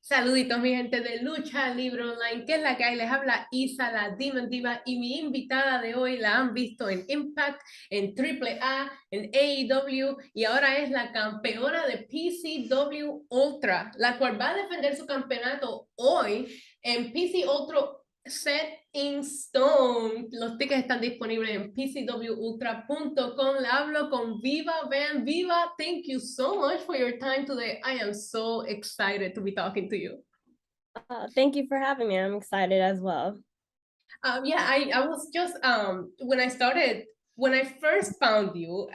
Saluditos, mi gente de Lucha, Libre Online, que es la que hay. Les habla Isa, la Demon Diva, y mi invitada de hoy la han visto en Impact, en AAA, en AEW, y ahora es la campeona de PCW Ultra, la cual va a defender su campeonato hoy en PC Ultra Set in Stone. Los tickets están disponibles en pcwultra.com. Le hablo con Viva. Vean, Viva, thank you so much for your time today. I am so excited to be talking to you. Thank you for having me. I'm excited as well. Yeah, I was just when I first found you,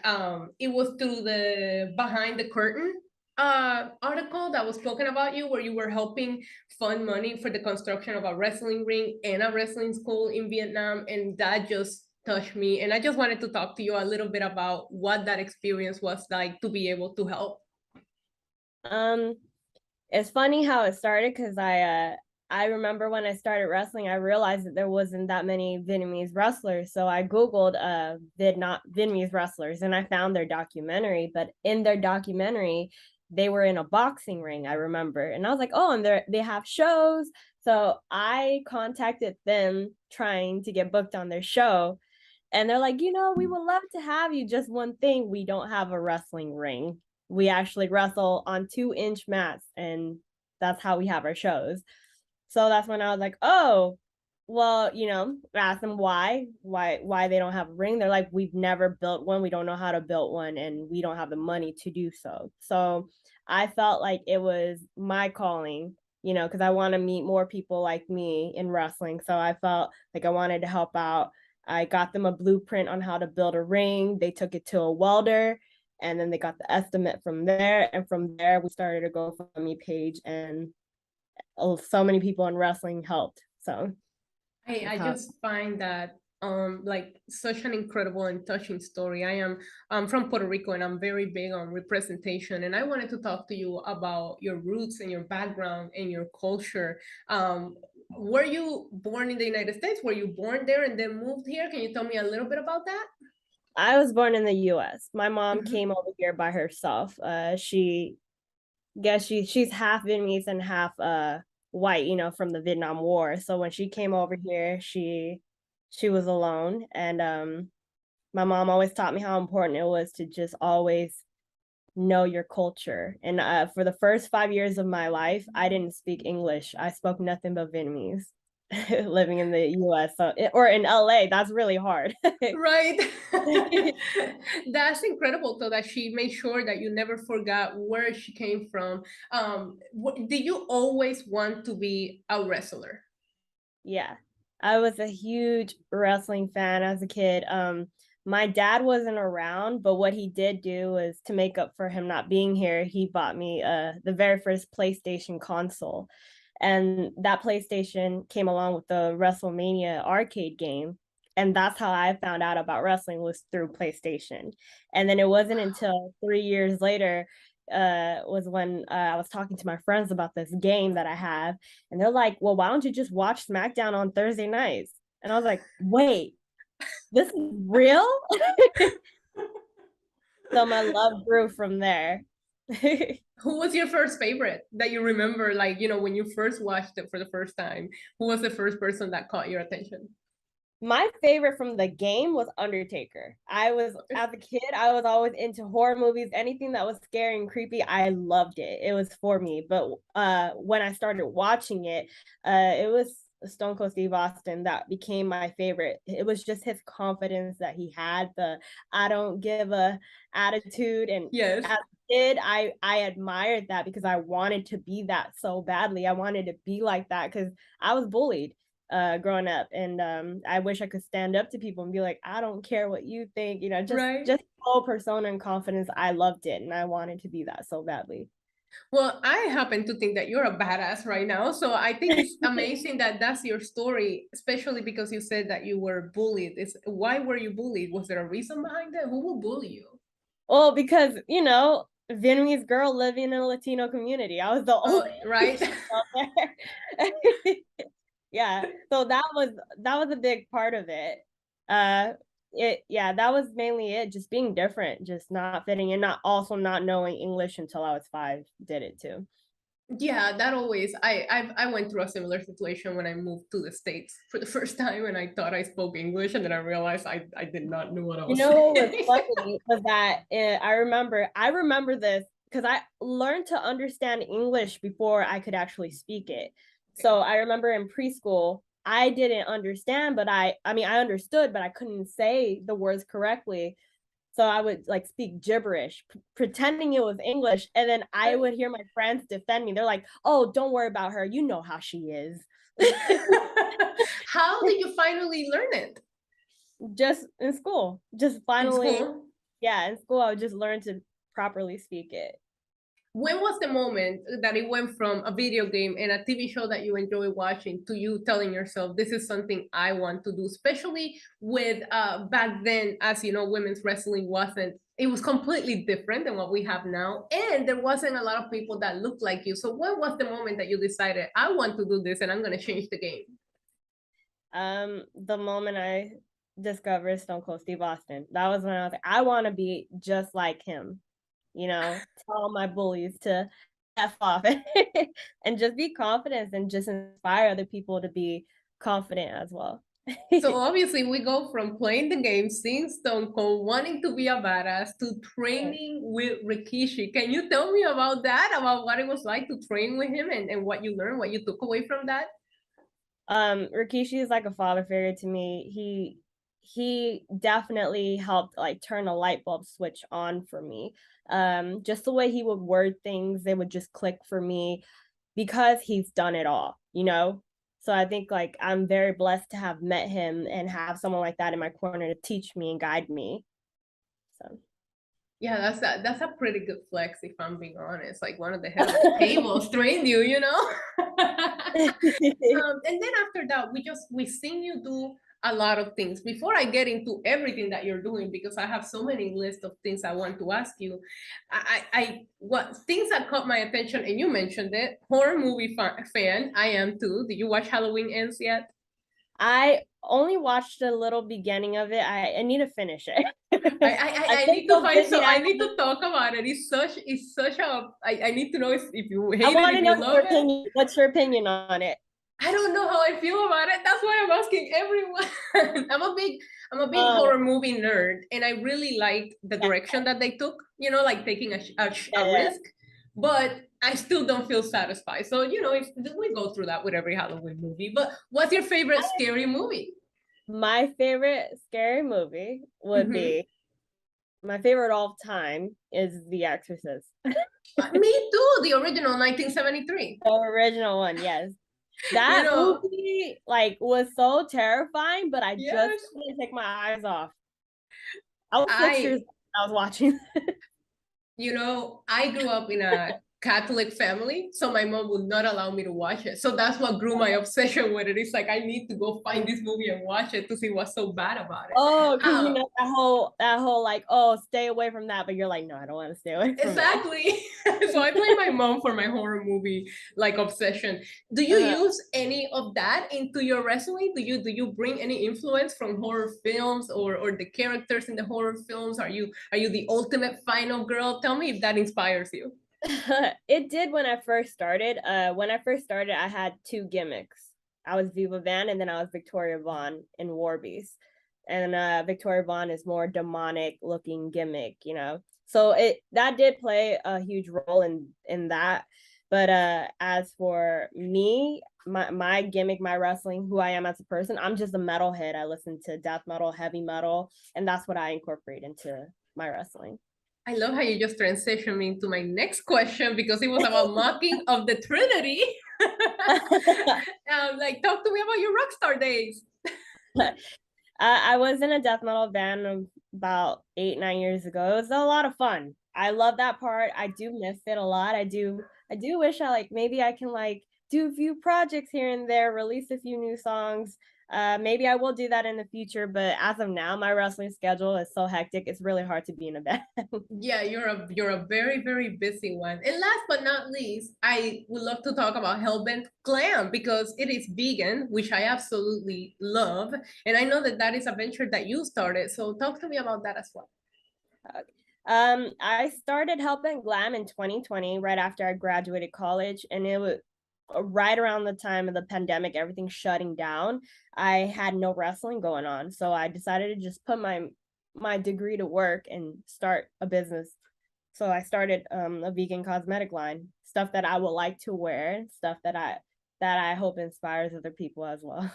it was through the Behind the Curtain article that was talking about you, where you were helping fund money for the construction of a wrestling ring and a wrestling school in Vietnam, and that just touched me. And I just wanted to talk to you a little bit about what that experience was like to be able to help. It's funny how it started because I remember when I started wrestling, I realized that there wasn't that many Vietnamese wrestlers. So I Googled Vietnamese wrestlers and I found their documentary. But in their documentary, they were in a boxing ring, I remember. And I was like, oh, and they have shows. So I contacted them trying to get booked on their show. And they're like, we would love to have you. Just one thing, we don't have a wrestling ring. We actually wrestle on 2-inch mats, and that's how we have our shows. So that's when I was like, oh, well, ask them why they don't have a ring. They're like, we've never built one. We don't know how to build one, and we don't have the money to do so. So I felt like it was my calling, because I want to meet more people like me in wrestling. So I felt like I wanted to help out. I got them a blueprint on how to build a ring. They took it to a welder, and then they got the estimate from there. And from there, we started a GoFundMe page, and so many people in wrestling helped. So I just find that like such an incredible and touching story. I'm from Puerto Rico, and I'm very big on representation, and I wanted to talk to you about your roots and your background and your culture. Were you born in the United States? Were you born there and then moved here? Can you tell me a little bit about that? I was born in the US. My mom came over here by herself. She's half Vietnamese and half white, from the Vietnam War. So when she came over here, she was alone. And my mom always taught me how important it was to just always know your culture. And for the first 5 years of my life, I didn't speak English. I spoke nothing but Vietnamese. Living in the US or in LA, that's really hard. Right. That's incredible, though, that she made sure that you never forgot where she came from. Did you always want to be a wrestler? Yeah, I was a huge wrestling fan as a kid. My dad wasn't around, but what he did do was, to make up for him not being here, he bought me the very first PlayStation console. And that PlayStation came along with the WrestleMania arcade game. And that's how I found out about wrestling, was through PlayStation. And then it wasn't until 3 years later was when I was talking to my friends about this game that I have. And they're like, well, why don't you just watch SmackDown on Thursday nights? And I was like, wait, this is real? So my love grew from there. Who was your first favorite that you remember, like, when you first watched it for the first time? Who was the first person that caught your attention? My favorite from the game was Undertaker. As a kid, I was always into horror movies. Anything that was scary and creepy, I loved it. It was for me. But when I started watching it, it was Stone Cold Steve Austin that became my favorite. It was just his confidence that he had, the I don't give a attitude. And Yes. as a kid, I admired that because I wanted to be that so badly. I wanted to be like that because I was bullied growing up, and I wish I could stand up to people and be like, I don't care what you think, Right. just whole persona and confidence. I loved it, and I wanted to be that so badly. Well, I happen to think that you're a badass right now. So I think it's amazing that that's your story, especially because you said that you were bullied. Why were you bullied? Was there a reason behind it? Who will bully you? Well, because Vietnamese girl living in a Latino community, I was the only right. there. Yeah, so that was a big part of it. That was mainly it, just being different, just not fitting in, not knowing English until I was 5 did it too. Yeah, that always, I went through a similar situation when I moved to the States for the first time, and I thought I spoke English, and then I realized I did not know what I You was know what was saying. funny was that I remember this because I learned to understand English before I could actually speak it. So I remember in preschool, I didn't understand, but I mean I understood, but I couldn't say the words correctly. So I would like speak gibberish, pretending it was English, and then I would hear my friends defend me. They're like, "Oh, don't worry about her. You know how she is." How did you finally learn it? Just in school, just In finally, school? yeah, in school, I would just learn to properly speak it. When was the moment that it went from a video game and a TV show that you enjoy watching to you telling yourself, this is something I want to do, especially with back then, as you know, women's wrestling wasn't, it was completely different than what we have now. And there wasn't a lot of people that looked like you. So when was the moment that you decided, I want to do this and I'm going to change the game? The moment I discovered Stone Cold Steve Austin, that was when I was like, I want to be just like him, tell all my bullies to F off and just be confident and just inspire other people to be confident as well. So obviously we go from playing the game, seeing Stone Cold, wanting to be a badass, to training with Rikishi. Can you tell me about that, about what it was like to train with him and what you learned, what you took away from that? Rikishi is like a father figure to me. He definitely helped like turn a light bulb switch on for me. Just the way he would word things, they would just click for me because he's done it all. So I think like I'm very blessed to have met him and have someone like that in my corner to teach me and guide me. So Yeah, that's a pretty good flex if I'm being honest. Like one of the head of the tables trained you, you know? And then after that, we seen you do a lot of things. Before I get into everything that you're doing, because I have so many lists of things I want to ask you, what things that caught my attention, and you mentioned it, horror movie fan. I am too. Did you watch Halloween Ends yet? I only watched a little beginning of it. I need to finish it. I've I been need to so find busy. so I need to talk about it. It's such a I need to know if you I hate it, want to if know you love your it. opinion. What's your opinion on it? I don't know how I feel about it. That's why I'm asking everyone. I'm a big Oh, horror movie nerd, and I really like the yeah, direction that they took. You know, like taking yeah, a yeah. risk, but I still don't feel satisfied. So you know, we go through that with every Halloween movie. But what's your favorite scary movie? My favorite scary movie would Mm-hmm. be my favorite all time is The Exorcist. Me too. The original 1973. The original one, yes. You That know, movie like was so terrifying, but I just yes. couldn't take my eyes off. I was 6 years I old when I was watching. You know, I grew up in a Catholic family, so my mom would not allow me to watch it. So that's what grew my obsession with it. It's like I need to go find this movie and watch it to see what's so bad about it. Oh, because you How know that whole like, oh, stay away from that, but you're like, no, I don't want to stay away from it. exactly. So I blame my mom for my horror movie like obsession. Do you Uh, use any of that into your wrestling? Do you bring any influence from horror films or the characters in the horror films? Are you the ultimate final girl? Tell me if that inspires you. it did when I first started. When I first started, I had two gimmicks. I was Viva Van, and then I was Victoria Vaughn in Warbeast. And Victoria Vaughn is more demonic looking gimmick. So it that did play a huge role in that. But as for me, my gimmick, my wrestling, who I am as a person, I'm just a metalhead. I listen to death metal, heavy metal, and that's what I incorporate into my wrestling. I love how you just transitioned me into my next question because it was about mocking of the Trinity. Like, talk to me about your rockstar days. I was in a death metal band about 8, 9 years ago. It was a lot of fun. I love that part. I do miss it a lot. I do wish I like maybe I can like do a few projects here and there, release a few new songs. Maybe I will do that in the future, but as of now, my wrestling schedule is so hectic. It's really hard to be in a band. Yeah, you're a very, very busy one. And last but not least, I would love to talk about Hellbent Glam because it is vegan, which I absolutely love. And I know that that is a venture that you started. So talk to me about that as well. I started Hellbent Glam in 2020, right after I graduated college, and it was right around the time of the pandemic, everything shutting down. I had no wrestling going on, so I decided to just put my degree to work and start a business. So I started a vegan cosmetic line, stuff that I would like to wear, stuff that I hope inspires other people as well.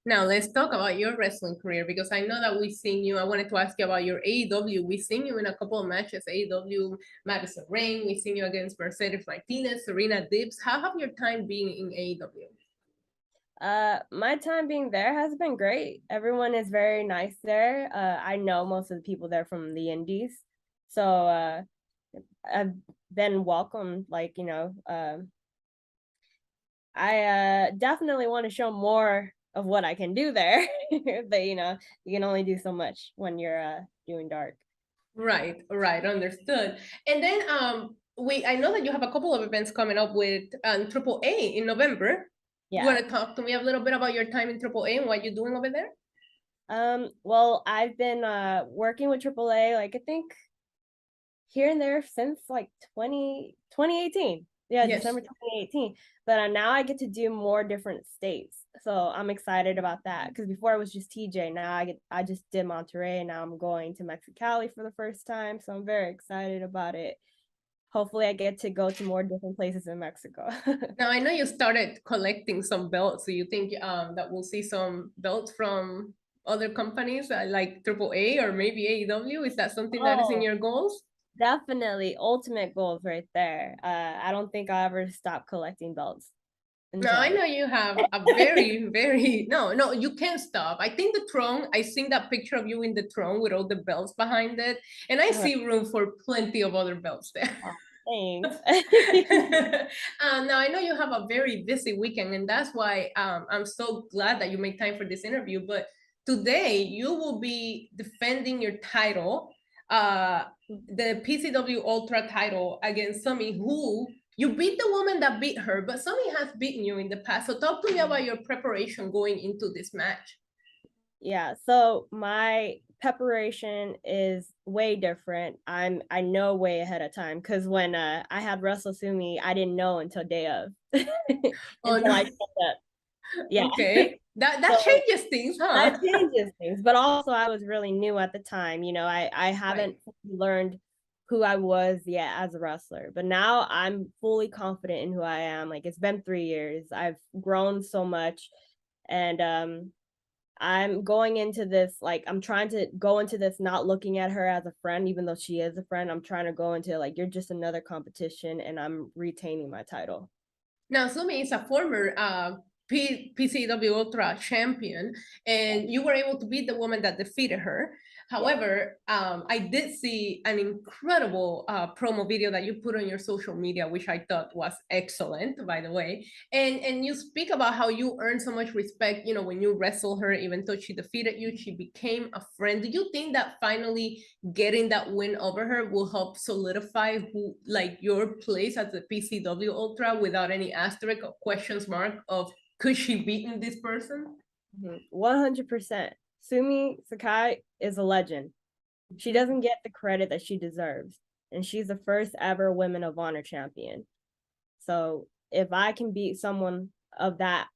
Now let's talk about your wrestling career, because I know that we've seen you. I wanted to ask you about your AEW. We've seen you in a couple of matches, AEW, Madison Rain. We've seen you against Mercedes Martinez, Serena Dibbs. How have your time been in AEW? My time being there has been great. Everyone is very nice there. I know most of the people there from the indies. So I've been welcomed, like, I definitely want to show more of what I can do there. But you can only do so much when you're doing dark. Right, right, understood. And then I know that you have a couple of events coming up with Triple A in November. You want Yeah. to talk to me a little bit about your time in Triple A and what you're doing over there? Well, I've been working with AAA, like I think here and there since like 2018. Yeah, Yes. December 2018. But now I get to do more different states. So I'm excited about that, because before it was just TJ. Now I just did Monterrey, and now I'm going to Mexicali for the first time. So I'm very excited about it. Hopefully I get to go to more different places in Mexico. Now I know you started collecting some belts. So you think that we'll see some belts from other companies like Triple A or maybe AEW? Is that something that is in Oh, your goals? definitely ultimate goals right there. I don't think I'll ever stop collecting belts Now I until know you have a very, very no, you can't stop. I think the throne, I seen that picture of you in the throne with all the belts behind it, and I see room for plenty of other belts there. Oh, thanks. Now I know you have a very busy weekend, and that's why I'm so glad that you made time for this interview. But today you will be defending your title, the PCW Ultra title, against Sumi, who you beat the woman that beat her, but Sumi has beaten you in the past. So talk to me about your preparation going into this match. Yeah, so my preparation is way different. I know way ahead of time, because when I had Russell Sumi, I didn't know until day of. Oh Until no. I showed up. Yeah. Okay. That So changes things, huh? that changes things. But also I was really new at the time. I haven't learned who I was yet as a wrestler. But now I'm fully confident in who I am. Like, it's been 3 years. I've grown so much. And I'm going into this, like, I'm trying to go into this not looking at her as a friend, even though she is a friend. I'm trying to go into, like, you're just another competition, and I'm retaining my title. Now, Sumi is a former PCW Ultra champion, and you were able to beat the woman that defeated her. However, I did see an incredible promo video that you put on your social media, which I thought was excellent, by the way. And you speak about how you earned so much respect, when you wrestled her, even though she defeated you, she became a friend. Do you think that finally getting that win over her will help solidify your place as the PCW Ultra without any asterisk or questions mark of could she beaten this person? 100%. Sumi Sakai is a legend. She doesn't get the credit that she deserves, and she's the first ever Women of Honor champion. So if I can beat someone of that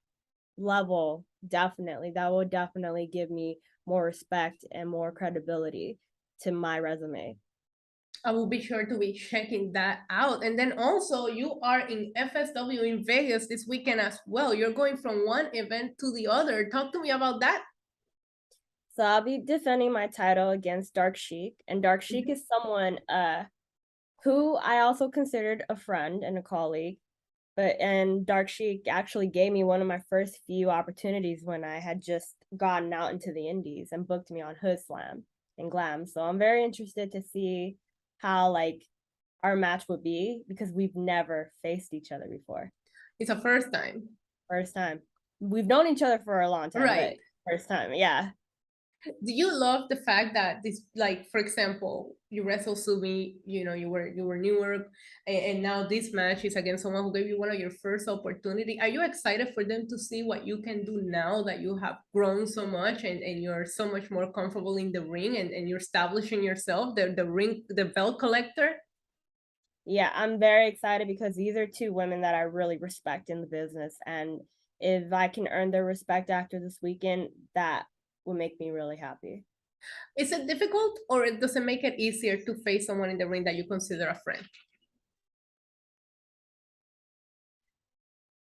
level, definitely, that will definitely give me more respect and more credibility to my resume. I will be sure to be checking that out. And then also, you are in FSW in Vegas this weekend as well. You're going from one event to the other. Talk to me about that. So I'll be defending my title against Dark Sheik, and Dark Sheik is someone who I also considered a friend and a colleague. And Dark Sheik actually gave me one of my first few opportunities when I had just gotten out into the indies, and booked me on Hood Slam and Glam. So I'm very interested to see how, like, our match would be, because we've never faced each other before. It's a first time. First time. We've known each other for a long time, Right. but first time, yeah. Do you love the fact that this, like, for example, you wrestle Sumi, you know, you were newer, and now this match is against someone who gave you one of your first opportunity. Are you excited for them to see what you can do now that you have grown so much and you're so much more comfortable in the ring and you're establishing yourself, the belt collector? Yeah, I'm very excited because these are two women that I really respect in the business. And if I can earn their respect after this weekend, that will make me really happy. Is it difficult, or does it make it easier to face someone in the ring that you consider a friend?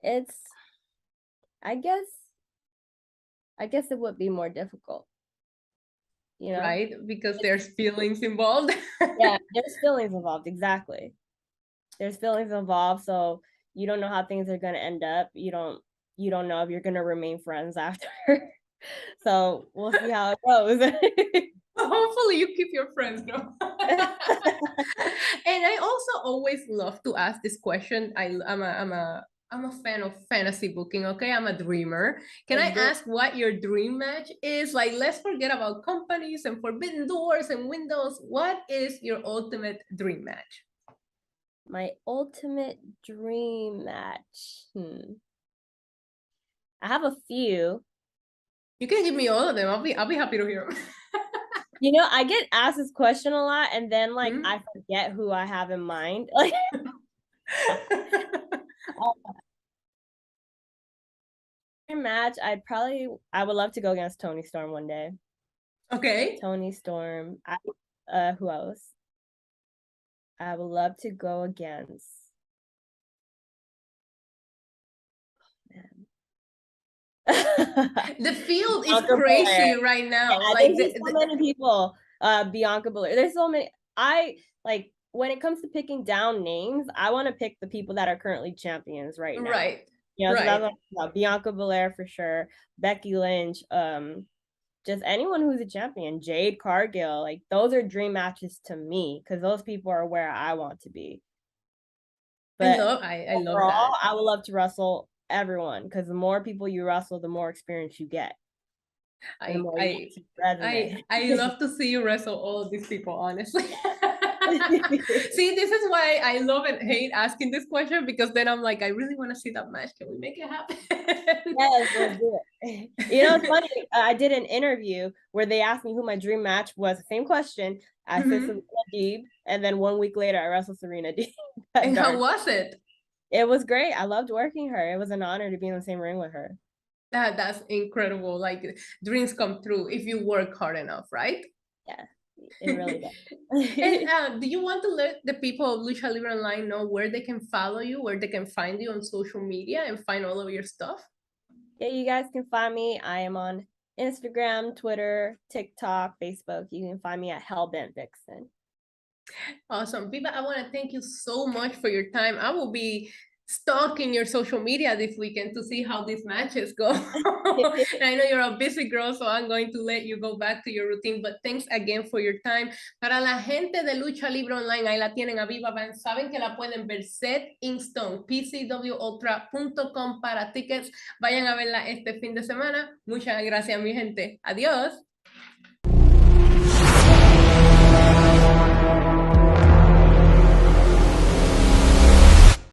It's, I guess it would be more difficult, you know? Right? Because there's feelings involved. Yeah, there's feelings involved, exactly. There's feelings involved, so you don't know how things are gonna end up. You don't know if you're gonna remain friends after. So we'll see how it goes. Hopefully you keep your friends, no? And I also always love to ask this question. I'm a fan of fantasy booking, okay? I'm a dreamer. Can I ask what your dream match is? Like, let's forget about companies and forbidden doors and windows. What is your ultimate dream match? My ultimate dream match. I have a few. You can give me all of them. I'll be happy to hear them. You know, I get asked this question a lot, and then like Mhm. I forget who I have in mind. Like match, I would love to go against Tony Storm one day. Okay. Tony Storm. Who else? I would love to go against. The field is Bianca crazy Belair. right now. Yeah, Like there's so many people. Bianca Belair. There's so many. I like when it comes to picking down names, I want to pick the people that are currently champions right now. right. You know, so that's Right. what Bianca Belair for sure, Becky Lynch, just anyone who's a champion, Jade Cargill, like those are dream matches to me because those people are where I want to be. But I love overall, that. I would love to wrestle everyone because the more people you wrestle, the more experience you get. And the more you get to resume. I love to see you wrestle all of these people, honestly. See, this is why I love and hate asking this question, because then I'm like, I really want to see that match. Can we make it happen? Yes, let's do it. You know, it's funny. I did an interview where they asked me who my dream match was. Same question. I said Serena Deeb, and then 1 week later, I wrestled Serena Deeb. And how was it? It was great. I loved working her. It was an honor to be in the same ring with her. That's incredible. Like, dreams come true if you work hard enough, right? Yeah, it really does. And do you want to let the people of Lucha Libre Online know where they can follow you, where they can find you on social media and find all of your stuff? Yeah, you guys can find me. I am on Instagram, Twitter, TikTok, Facebook. You can find me at Hellbent Vixen. Awesome. Viva, I want to thank you so much for your time. I will be stalking your social media this weekend to see how these matches go. I know you're a busy girl, so I'm going to let you go back to your routine, but thanks again for your time. Para la gente de Lucha Libre Online, ahí la tienen a Viva Van, saben que la pueden ver set in stone, pcwultra.com para tickets. Vayan a verla este fin de semana. Muchas gracias, mi gente. Adiós.